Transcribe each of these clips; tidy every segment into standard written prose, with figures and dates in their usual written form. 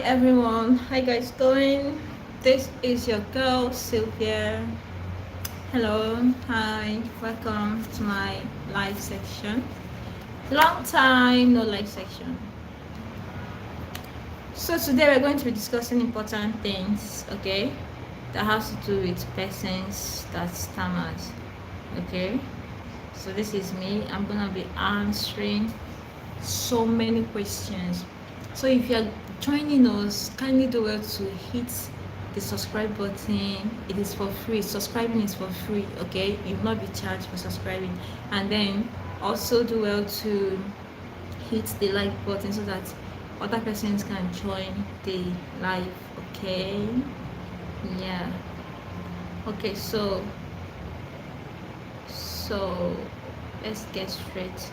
everyone, how guys doing? This is your girl Sylvia. Hello, hi, welcome to my live section. Long time no live section. So today we're going to be discussing important things, okay, that has to do with persons that stammers. Okay, so this is me. I'm gonna be answering so many questions. So if you're joining us, kindly do well to hit the subscribe button. It is for free. Subscribing is for free, okay? You will not be charged for subscribing. And then also do well to hit the like button so that other persons can join the live, okay? Yeah. Okay, so let's get straight.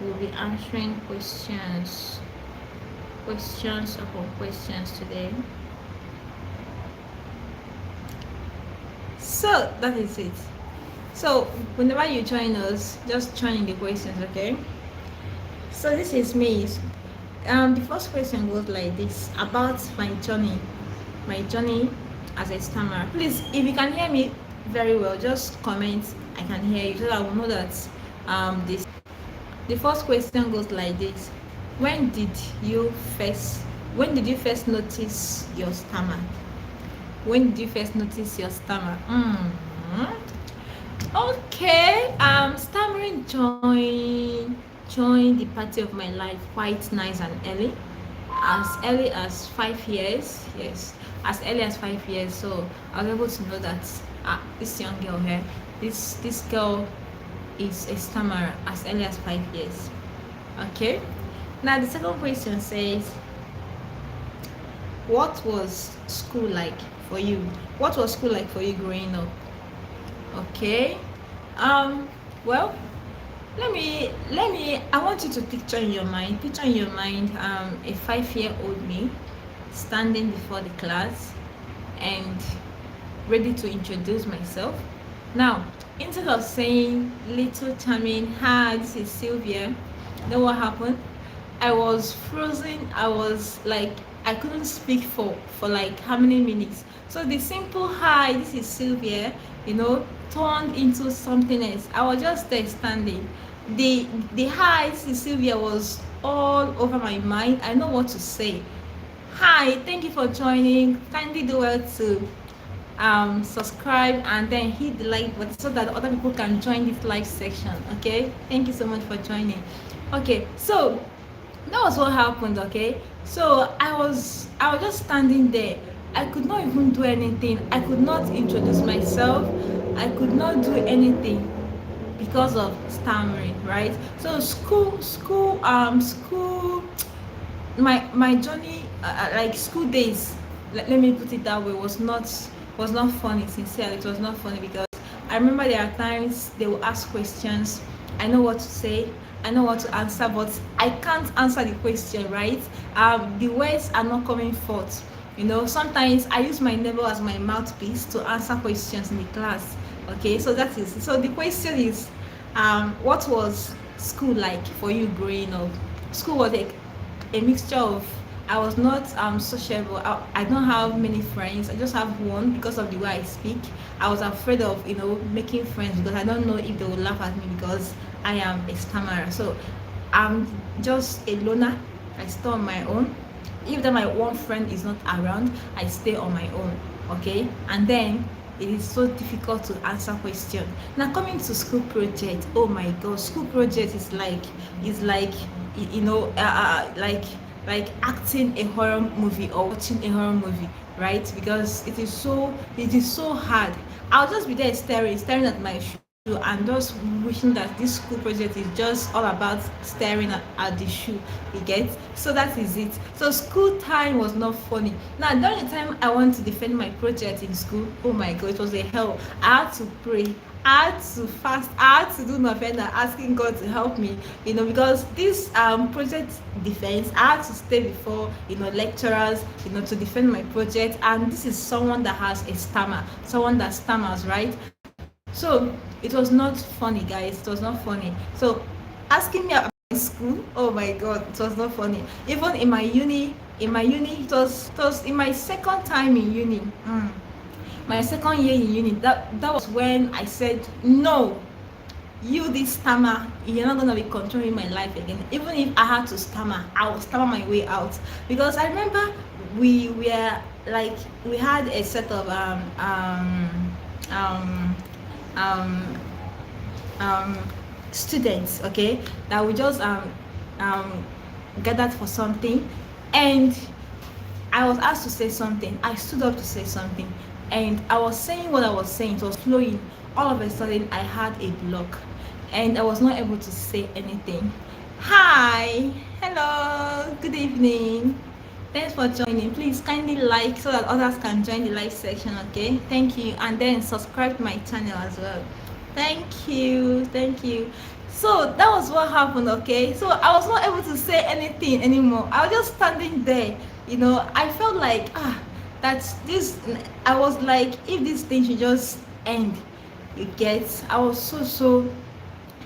We'll be answering questions upon questions today. So that is it. So whenever you join us, just join in the questions, okay? So this is me. The first question goes like this about my journey as a stammerer. Please, if you can hear me very well, just comment I can hear you so that I will know that this. The first question goes like this: when did you first notice your stammer? When did you first notice your stammer? Okay, stammering joined the party of my life quite nice and early as 5 years. Yes, as early as 5 years. So I was able to know that this young girl here, this girl is a stammerer as early as 5 years. Okay, now the second question says, what was school like for you? What was school like for you growing up? Okay, well, let me I want you to picture in your mind a 5-year-old me standing before the class and ready to introduce myself. Now, instead of saying little charming, hi, this is Sylvia, you know what happened? I was frozen. I was like, I couldn't speak for like how many minutes. So the simple hi, this is Sylvia, turned into something else. I was just there standing. The hi, this is Sylvia was all over my mind. I know what to say. Hi, thank you for joining. Kindly do well to subscribe and then hit the like button so that other people can join this live section. Okay, thank you so much for joining. Okay, so that was what happened. Okay, so I was just standing there. I could not even do anything. I could not introduce myself. I could not do anything because of stammering, right? So school my journey, like school days, let me put it that way, was not funny. Sincerely, it was not funny because I remember there are times they will ask questions. I know what to say, I know what to answer, but I can't answer the question, right? The words are not coming forth. Sometimes I use my neighbor as my mouthpiece to answer questions in the class. Okay, so that is so the question is, what was school like for you growing up? School was a mixture of, I was not sociable. I don't have many friends. I just have one because of the way I speak. I was afraid of making friends because I don't know if they will laugh at me because I am a stammerer. So I'm just a loner. I stay on my own. If my one friend is not around, I stay on my own. Okay, and then it is so difficult to answer questions. Now coming to school project, oh my god, school project is like like acting a horror movie or watching a horror movie, right? Because it is so hard. I'll just be there staring at my shoe and just wishing that this school project is just all about staring at the shoe, you get? So that is it. So school time was not funny. Now during the time I want to defend my project in school, oh my god, it was a hell. I had to pray, I had to fast, I had to do novena asking God to help me, because this project defense, I had to stay before lecturers, to defend my project. And this is someone that has a stammer, someone that stammers, right? So it was not funny, guys. It was not funny. So asking me about school, oh my god, it was not funny. Even in my uni, in my uni. It was in my second time in uni. My second year in uni. That was when I said no. You this stammer, you're not gonna be controlling my life again. Even if I had to stammer, I will stammer my way out. Because I remember we were like, we had a set of um, um, students, okay, that we just gathered for something, and I was asked to say something. I stood up to say something, and I was saying what I was saying. It was flowing. All of a sudden, I had a block, and I was not able to say anything. Hi, hello, good evening. Thanks for joining. Please kindly like so that others can join the live section, okay? Thank you. And then subscribe to my channel as well. Thank you. Thank you. So that was what happened, okay? So I was not able to say anything anymore. I was just standing there, you know. I felt like that's this. I was like, if this thing should just end, you get. I was so.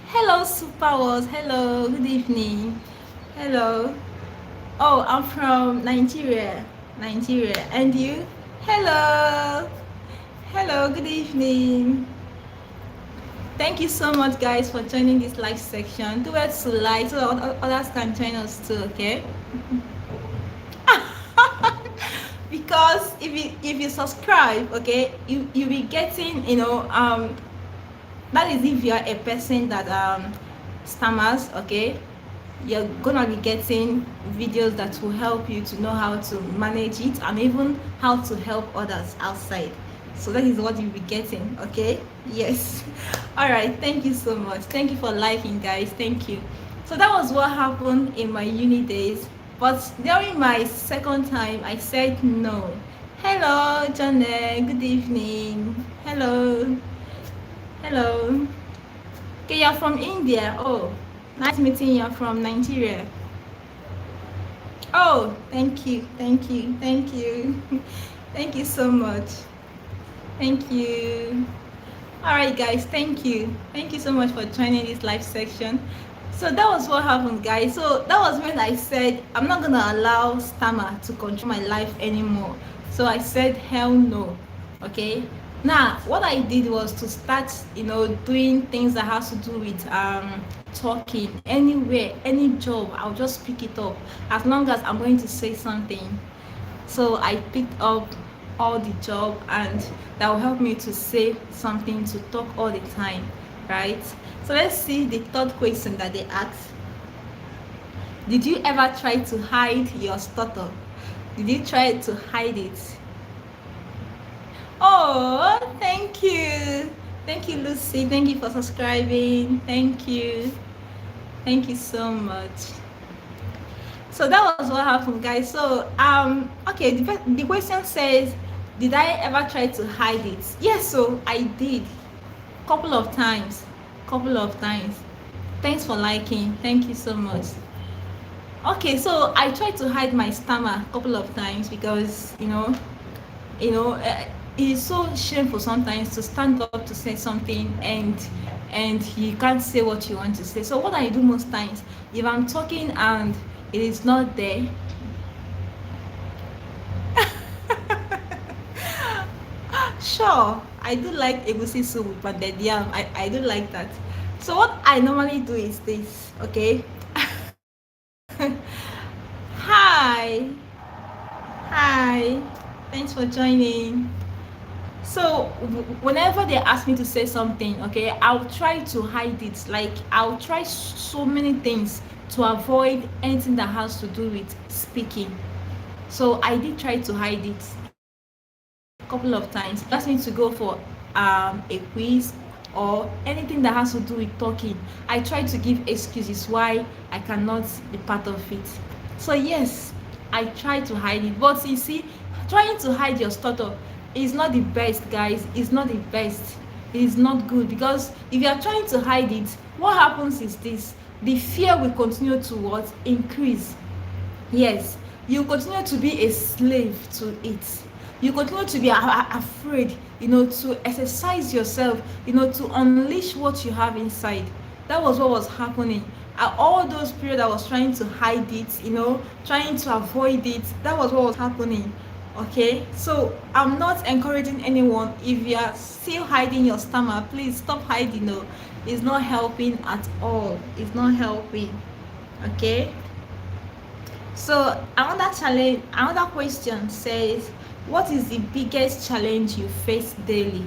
Hello, Super Wars. Hello, good evening. Hello. Oh, I'm from Nigeria. And you? Hello. Hello, good evening. Thank you so much, guys, for joining this live section. Do it to like so that others can join us too, okay? Because if you subscribe, okay, you'll be getting, that is if you are a person that stammers, okay, you're gonna be getting videos that will help you to know how to manage it and even how to help others outside. So that is what you'll be getting, okay? Yes. All right, thank you so much. Thank you for liking, guys. Thank you. So that was what happened in my uni days. But during my second time, I said no. Hello, Johnny. Good evening. Hello. Okay, you're from India. Oh, nice meeting you. From Nigeria. Oh, thank you. Thank you so much. Thank you. All right, guys, thank you so much for joining this live section. So that was what happened, guys. So that was when I said I'm not gonna allow stammer to control my life anymore. So I said hell no. Okay, now what I did was to start doing things that has to do with talking. Anywhere, any job, I'll just pick it up as long as I'm going to say something. So I picked up all the job, and that will help me to say something, to talk all the time, right? So let's see the third question that they asked. Did you ever try to hide your stutter? Did you try to hide it? Oh, thank you, Lucy. Thank you for subscribing. Thank you so much. So that was what happened, guys. So okay, the question says, did I ever try to hide it? Yes, so I did. Couple of times. Thanks for liking. Thank you so much. Okay, so I tried to hide my stammer a couple of times because it's so shameful sometimes to stand up to say something and you can't say what you want to say. So what I do most times, if I'm talking and it is not there, sure, I do like egusi soup with pounded yam. I do like that. So what I normally do is this, okay? Hi, thanks for joining. So whenever they ask me to say something, okay, I'll try to hide it. Like, I'll try so many things to avoid anything that has to do with speaking. So I did try to hide it a couple of times. They asked me to go for a quiz or anything that has to do with talking. I try to give excuses why I cannot be part of it. So yes, I try to hide it. But you see, trying to hide your stutter is not the best, guys. It's not the best. It is not good, because if you are trying to hide it, what happens is this: the fear will continue to increase. Yes, you continue to be a slave to it. You continue to be afraid, to exercise yourself, to unleash what you have inside. That was what was happening. All those periods I was trying to hide it, trying to avoid it. That was what was happening. Okay, so I'm not encouraging anyone. If you are still hiding your stammer, please stop hiding. No, it's not helping at all. It's not helping. Okay, so another question says, what is the biggest challenge you face daily?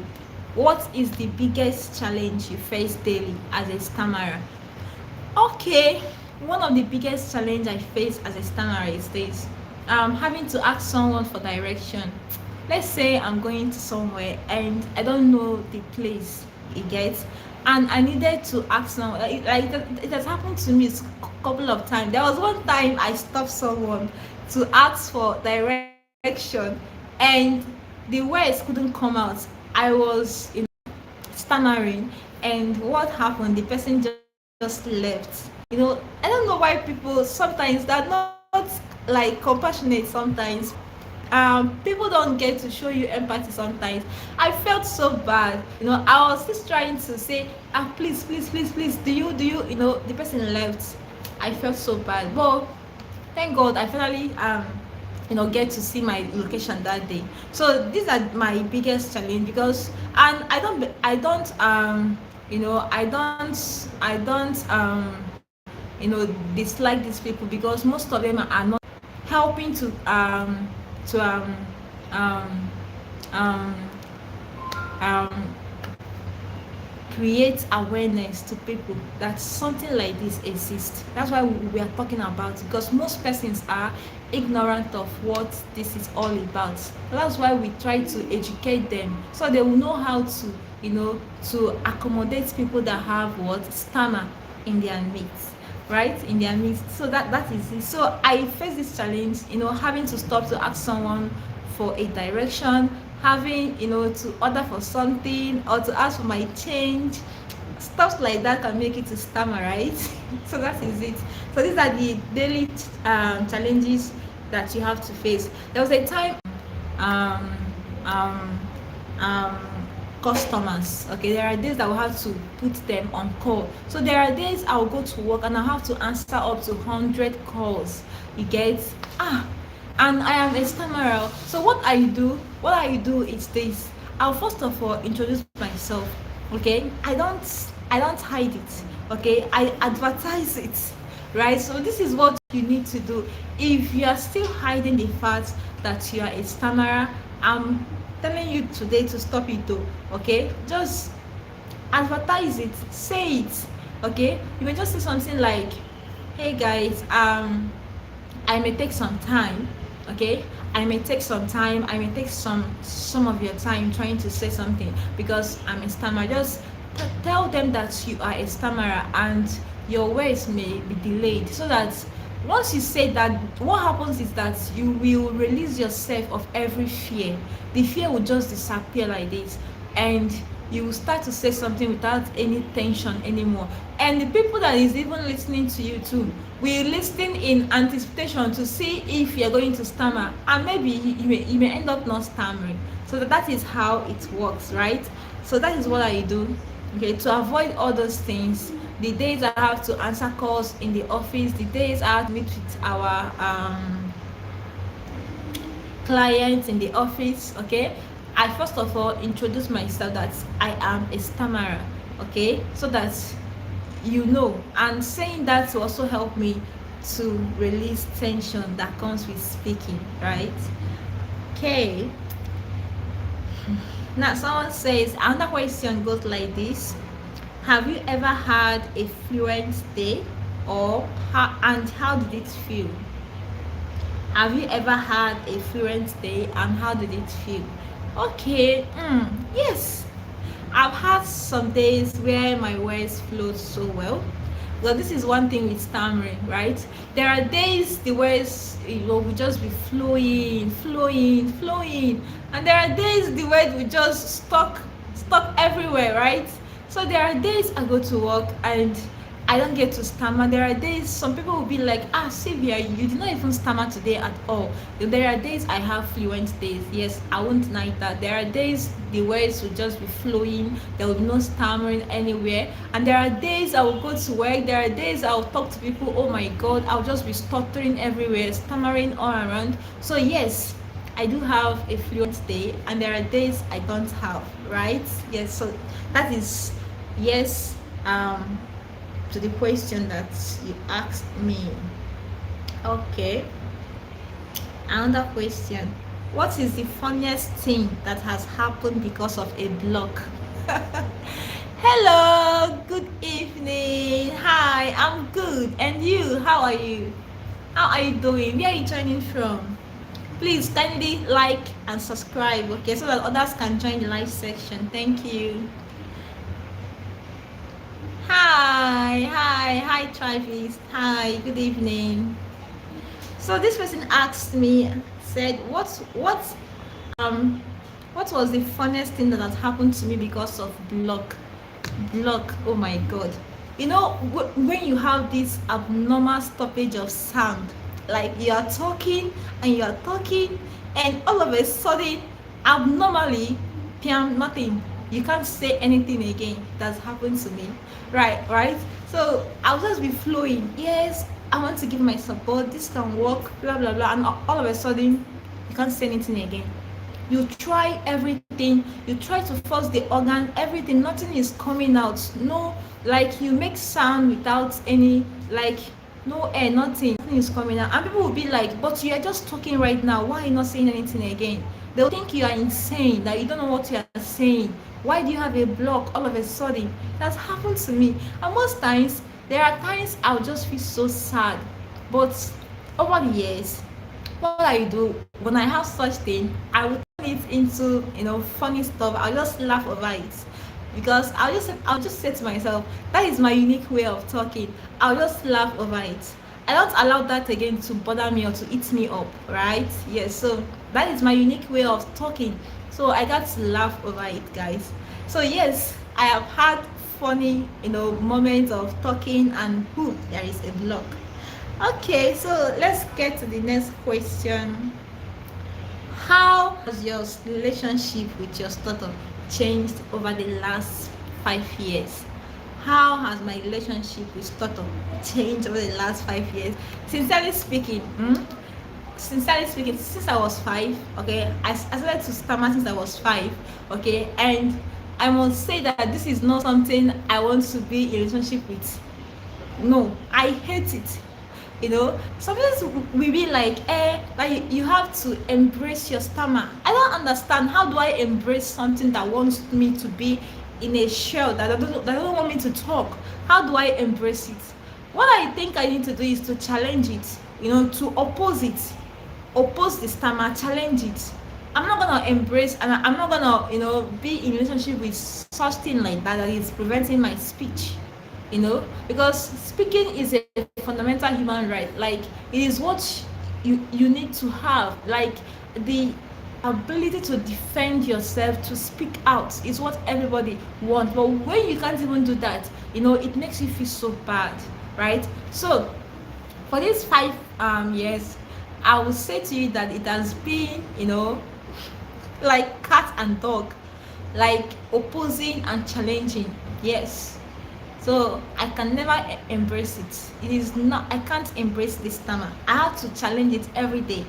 What is the biggest challenge you face daily as a stammerer? Okay, one of the biggest challenge I face as a stammerer is this: having to ask someone for direction. Let's say I'm going to somewhere and I don't know the place, you get, and I needed to ask someone. It has happened to me a couple of times. There was one time I stopped someone to ask for direction, and the words couldn't come out. I was stammering, and what happened? The person just left. I don't know why people sometimes they're not like compassionate sometimes. People don't get to show you empathy sometimes. I felt so bad. I was just trying to say, please, please, please, please, do you, the person left. I felt so bad, but thank God I finally get to see my location that day. So these are my biggest challenge, because and I don't dislike these people, because most of them are not helping to um um um create awareness to people that something like this exists. That's why we are talking about it, because most persons are ignorant of what this is all about. That's why we try to educate them, so they will know how to accommodate people that have what stammer in their midst, right, in their midst. So that is it. So I face this challenge, having to stop to ask someone for a direction, having to order for something, or to ask for my change. Stuff like that can make it to stammer, right? So that is it. So these are the daily challenges that you have to face. There was a time um um um customers. Okay, there are days that will have to put them on call. So there are days I'll go to work and I have to answer up to 100 calls. You get, and I am a stammerer. So what I do is this: I'll first of all introduce myself. Okay, I don't hide it. Okay, I advertise it, right? So this is what you need to do. If you are still hiding the fact that you are a stammerer, I'm telling you today to stop it though. Okay, just advertise it, say it. Okay, you may just say something like, hey guys, I may take some time. Okay, I may take some time, I may take some of your time trying to say something, because I'm a stammerer. Just tell them that you are a stammerer and your words may be delayed, so that once you say that, what happens is that you will release yourself of every fear. The fear will just disappear like this, and you will start to say something without any tension anymore. And the people that is even listening to you too will listen in anticipation to see if you're going to stammer, and maybe you may end up not stammering. So that is how it works, right? So that is what I do. Okay, to avoid all those things, the days I have to answer calls in the office, the days I have to meet with our clients in the office. Okay, I first of all introduce myself that I am a stammerer. Okay, so that and saying that will also help me to release tension that comes with speaking, right? Okay, now someone says, another question goes like this: have you ever had a fluent day, and how did it feel? Have you ever had a fluent day and how did it feel? Okay, yes, I've had some days where my words flowed so well. Well, this is one thing with stammering, right? There are days the words will just be flowing, flowing, flowing, and there are days the words will just stuck everywhere, right? So there are days I go to work and I don't get to stammer. There are days some people will be like, Sylvia, you did not even stammer today at all. There are days I have fluent days. Yes, I won't deny that. There are days the words will just be flowing. There will be no stammering anywhere. And there are days I will go to work. There are days I will talk to people. Oh my God, I'll just be stuttering everywhere, stammering all around. So yes, I do have a fluent day, and there are days I don't have. Right? Yes. So that is yes. To the question that you asked me. Okay, another question. What is the funniest thing that has happened because of a block? Hello, good evening. Hi, I'm good. And you, how are you? How are you doing? Where are you joining from? Please kindly like and subscribe, okay, so that others can join the live section. Thank you. Hi, Travis. Hi, good evening. So this person asked me, said, what was the funniest thing that had happened to me because of block? Block. Oh my God. You know, when you have this abnormal stoppage of sound, like you are talking and you are talking, and all of a sudden, abnormally, piam, nothing. You can't say anything again. That's happened to me. Right. So I'll just be flowing. Yes, I want to give my support. This can work. Blah blah blah. And all of a sudden, you can't say anything again. You try everything. You try to force the organ. Everything. Nothing is coming out. No, like you make sound without any like no air. Nothing. Nothing is coming out. And people will be like, "But you are just talking right now. Why are you not saying anything again?" They'll think you are insane. That you don't know what you are saying. Why do you have a block all of a sudden? That's happened to me. And most times, there are times I'll just feel so sad. But over the years, what I do when I have such thing, I will turn it into funny stuff. I'll just laugh over it. Because I'll just say to myself, that is my unique way of talking. I'll just laugh over it. I don't allow that again to bother me or to eat me up, right? Yes, so that is my unique way of talking. So I got to laugh over it, guys. So yes, I have had funny, moments of talking, and there is a block. Okay, so let's get to the next question. How has your relationship with your startup changed over the last 5 years? How has my relationship with startup changed over the last 5 years? Sincerely speaking, since I was 5, okay, I started to stammer since I was 5, okay, and I must say that this is not something I want to be in a relationship with. No, I hate it. Sometimes we be like you have to embrace your stammer. I don't understand. How do I embrace something that wants me to be in a shell, that doesn't want me to talk? How do I embrace it? What I think I need to do is to challenge it, to oppose the stammer, challenge it. I'm not gonna embrace, and I'm not gonna be in a relationship with such thing like that is preventing my speech. Because speaking is a fundamental human right. Like, it is what you need to have. Like, the ability to defend yourself, to speak out, is what everybody wants. But when you can't even do that, it makes you feel so bad, right? So for these 5 years, I would say to you that it has been like cat and dog, like opposing and challenging. Yes. So I can never embrace it. It is not, I can't embrace this stammer. I have to challenge it every day.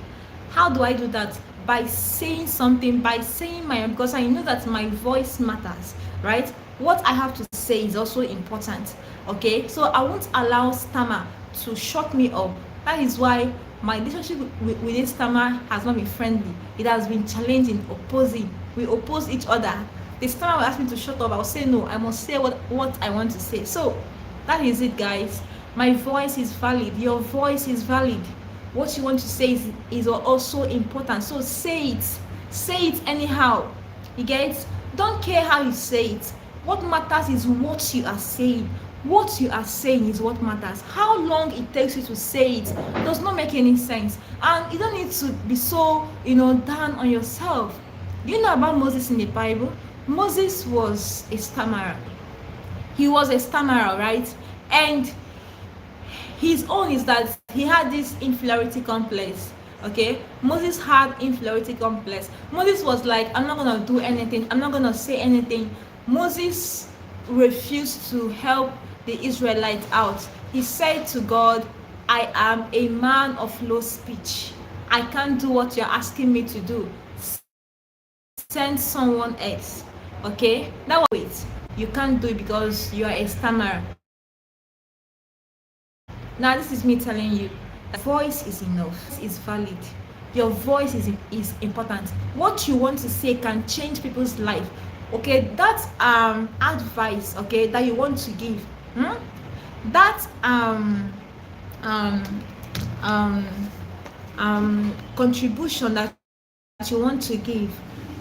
How do I do that? By saying something, by saying because I know that my voice matters, right? What I have to say is also important, okay? So I won't allow stammer to shut me up. That is why my relationship with this stammer has not been friendly. It has been challenging, opposing. We oppose each other. The stammer will ask me to shut up. I'll say no. I must say what I want to say. So that is it, guys. My voice is valid. Your voice is valid. What you want to say is also important. So say it. Say it anyhow. You get it? Don't care how you say it. What matters is what you are saying. What you are saying is what matters. How long it takes you to say it does not make any sense. And you don't need to be so, down on yourself. You know about Moses in the Bible? Moses was a stammerer. He was a stammerer, right? And his own is that he had this inferiority complex. Okay, Moses had inferiority complex. Moses was like, I'm not gonna do anything, I'm not gonna say anything. Moses refused to help the Israelites out. He said to God, I am a man of low speech, I can't do what you're asking me to do, send someone else. Okay, that was it. You can't do it because you are a stammerer. Now this is me telling you that voice is enough, is valid. Your voice is important. What you want to say can change people's life. Okay, that advice, okay, that you want to give, that um um contribution that you want to give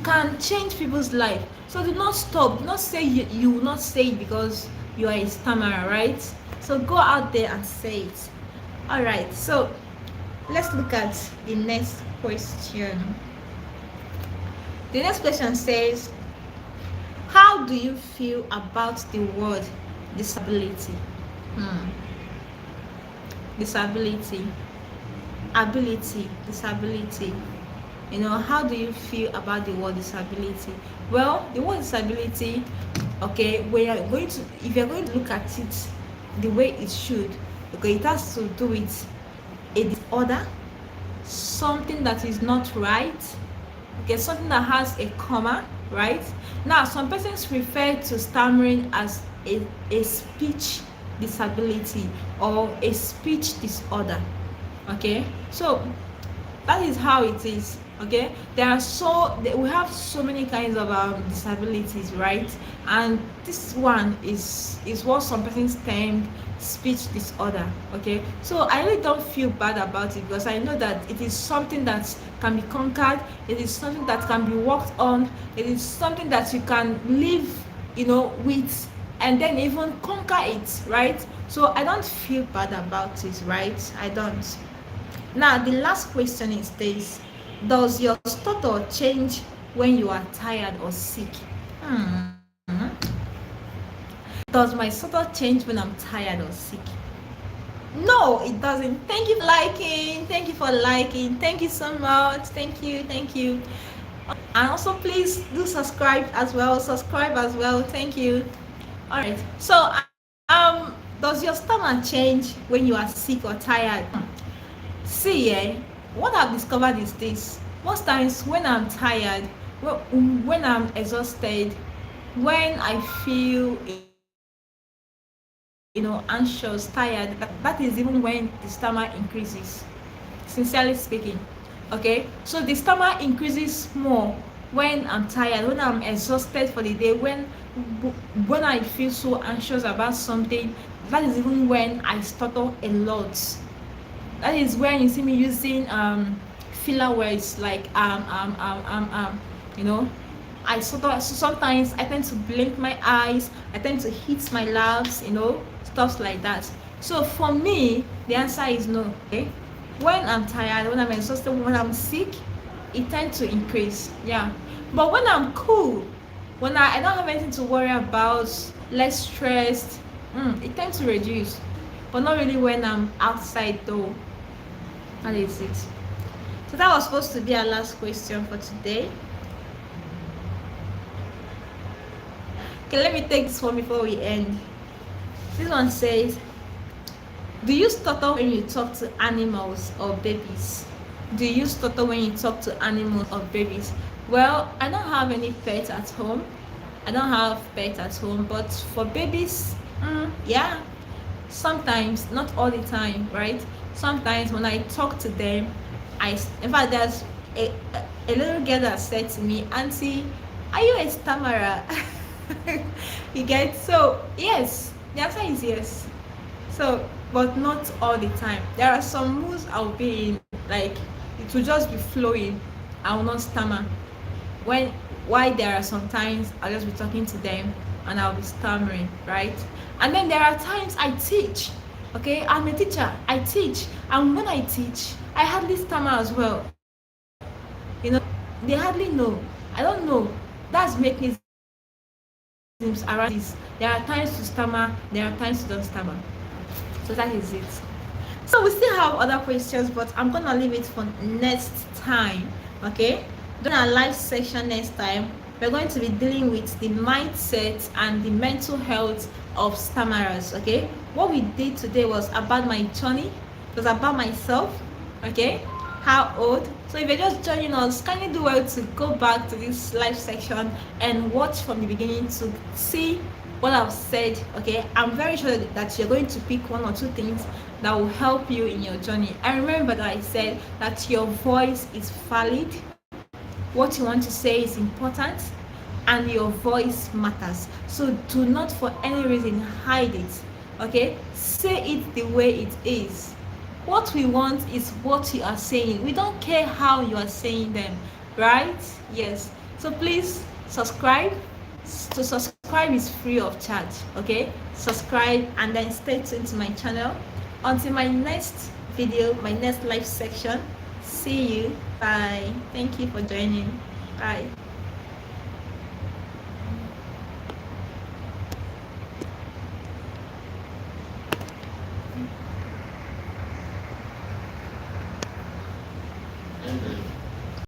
can change people's life. So do not stop. Do not say you will not say it because you are a stammerer, right? So go out there and say it. All right, so let's look at the next question. The next question says, how do you feel about the word disability? Disability, ability, disability. How do you feel about the word disability? Well, the word disability, okay, if you're going to look at it the way it should, okay, it has to do with a disorder, something that is not right, okay, something that has a comma, right? Now, some persons refer to stammering as a speech disability or a speech disorder, okay? So that is how it is. Okay, we have so many kinds of disabilities, right? And this one is what some persons term speech disorder. Okay, so I really don't feel bad about it because I know that it is something that can be conquered, it is something that can be worked on, it is something that you can live with, and then even conquer it, right? So I don't feel bad about it, right? I don't. Now the last question is this: does your stutter change when you are tired or sick? Does my stutter change when I'm tired or sick? No, it doesn't. Thank you for liking. Thank you for liking. Thank you so much. Thank you. Thank you. And also please do subscribe as well. Subscribe as well. Thank you. All right. So does your stomach change when you are sick or tired? See, what I've discovered is this: most times when I'm tired, when I'm exhausted, when I feel anxious, tired, that is even when the stomach increases, sincerely speaking. Okay, so the stomach increases more when I'm tired, when I'm exhausted for the day, when I feel so anxious about something. That is even when I stutter a lot. That is when you see me using filler words like you know I sort of, sometimes I tend to blink my eyes, I tend to hit my laps, stuff like that. So for me the answer is no. Okay, when I'm tired, when I'm exhausted, when I'm sick, it tends to increase. Yeah, but when I'm cool, when I don't have anything to worry about, less stressed, it tends to reduce. But not really when I'm outside though. That is it. So that was supposed to be our last question for today. Okay, let me take this one before we end. This one says, do you stutter when you talk to animals or babies? Do you stutter when you talk to animals or babies? Well, I don't have any pets at home. But for babies, yeah, sometimes, not all the time, right? Sometimes when I talk to them, in fact, there's a little girl that said to me, Auntie, are you a stammerer? You get? So yes, the answer is yes. So, but not all the time. There are some moods I'll be in, like it will just be flowing, I will not stammer. Why there are some times I'll just be talking to them and I'll be stammering, right? And then there are times I teach. Okay, I'm a teacher, I teach, and when I teach I hardly stammer as well. They hardly know. I don't know. That's make me around this. There are times to stammer, there are times to don't stammer. So that is it. So we still have other questions, but I'm gonna leave it for next time. Okay, during our live session next time, we're going to be dealing with the mindset and the mental health of stammerers. Okay, what we did today was about my journey, it was about myself. Okay, how old. So if you're just joining us, can you do well to go back to this live section and watch from the beginning to see what I've said. Okay, I'm very sure that you're going to pick one or two things that will help you in your journey. And remember that I said that your voice is valid, what you want to say is important, and your voice matters. So do not for any reason hide it. Okay, say it the way it is. What we want is what you are saying. We don't care how you are saying them, right? Yes. So please subscribe. To subscribe is free of charge. Okay, subscribe and then stay tuned to my channel until my next video, my next live section. See you. Bye. Thank you for joining. Bye.